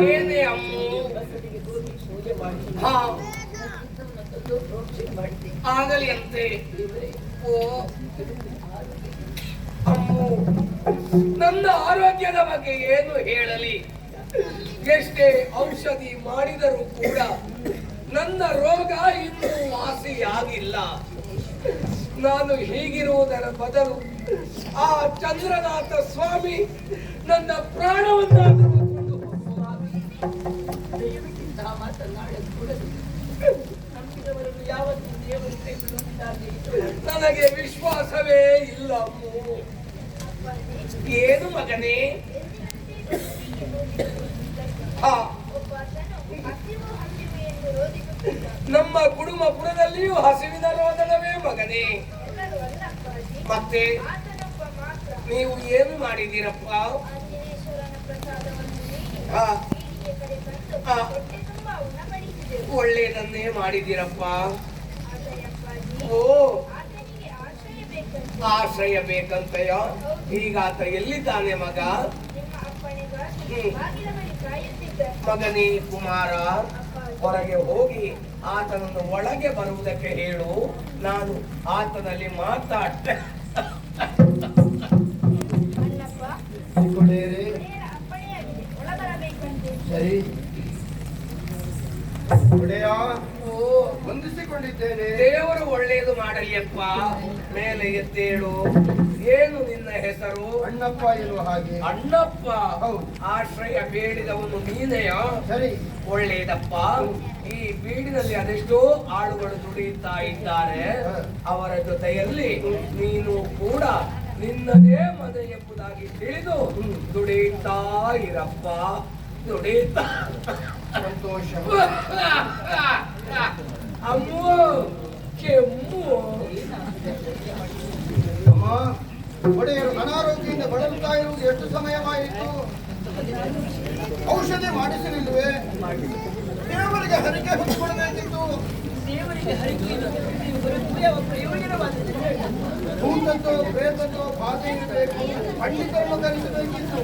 ಏನೇ ಅಮ್ಮು? ಹಾ, ಆಗಲಿ ಅಂತೆ. ಓ ಅಮ್ಮು, ನನ್ನ ಆರೋಗ್ಯದ ಬಗ್ಗೆ ಏನು ಹೇಳಲಿ? ಎಷ್ಟೇ ಔಷಧಿ ಮಾಡಿದರೂ ಕೂಡ ನನ್ನ ರೋಗ ಇನ್ನೂ ವಾಸಿಯಾಗಿಲ್ಲ. ನಾನು ಹೀಗಿರುವುದರ ಬದಲು ಆ ಚಂದ್ರನಾಥ ಸ್ವಾಮಿ ನನ್ನ ಪ್ರಾಣವನ್ನಾದರೂ ಕೊಂಡು ನನಗೆ ವಿಶ್ವಾಸವೇ ಇಲ್ಲ ಅಮ್ಮು. ಏನು ಮಗನೇ? ನಮ್ಮ ಕುಡುಂಬಪುರದಲ್ಲಿಯೂ ಹಸಿವಿನ ರೋದನವೇ ಮಗನೇ. ಮತ್ತೆ ನೀವು ಏನು ಮಾಡಿದ್ದೀರಪ್ಪ? ಒಳ್ಳೆಯದನ್ನೇ ಮಾಡಿದ್ದೀರಪ್ಪ. ಓ, ಆಶ್ರಯ ಬೇಕಂತಯ್ಯ. ಈಗಾತ ಎಲ್ಲಿದ್ದಾನೆ ಮಗ? ಮಗನೇ ಕುಮಾರ, ಹೊರಗೆ ಹೋಗಿ ಆತನನ್ನು ಒಳಗೆ ಬರುವುದಕ್ಕೆ ಹೇಳು. ನಾನು ಆತನಲ್ಲಿ ಮಾತಾಡ್ತೆ. ಸರಿ, ಹೊಂದಿಸಿಕೊಂಡಿದ್ದೇನೆ. ದೇವರು ಒಳ್ಳೆಯದು ಮಾಡಲಿಯಪ್ಪ. ಮೇಲೆ ಎದ್ದೇಳು. ಏನು ನಿನ್ನ ಹೆಸರು? ಅಣ್ಣಪ್ಪ ಎನ್ನುವ ಹಾಗೆ. ಅಣ್ಣಪ್ಪ? ಹೌದು. ಆಶ್ರಯ ಬೇಡಿದವನು ನೀನೆಯ? ಸರಿ, ಒಳ್ಳೆಯದಪ್ಪ. ಈ ಬೀಡಿನಲ್ಲಿ ಅದೆಷ್ಟೋ ಆಳುಗಳು ದುಡಿಯುತ್ತಾ ಇದ್ದಾರೆ. ಅವರ ಜೊತೆಯಲ್ಲಿ ನೀನು ಕೂಡ ನಿನ್ನದೇ ಮನೆ ಎಂಬುದಾಗಿ ತಿಳಿದು ದುಡಿಯುತ್ತಾ ಇರಪ್ಪ. ದುಡಿಯುತ್ತಾ. ಸಂತೋಷ. ಅಮ್ಮು, ಕೆಮ್ಮು. ಅಮ್ಮ, ಒಡೆಯರು ಅನಾರೋಗ್ಯದಿಂದ ಬಳಲುತ್ತಾ ಇರುವುದು ಎಷ್ಟು ಸಮಯವಾಯಿತು? ಔಷಧಿ ಮಾಡಿಸಲಿಲ್ವೇ? ದೇವರಿಗೆ ಹರಿಕೆ ಹೊಂದಿಕೊಳ್ಳಬೇಕಿತ್ತು. ಭೂತದ್ದೋ ಪ್ರೇತದ್ದೋ ಬಾಧೆ ಇರಬೇಕು. ಪಂಡಿತರನ್ನು ಕಲಿಸಬೇಕಿತ್ತು.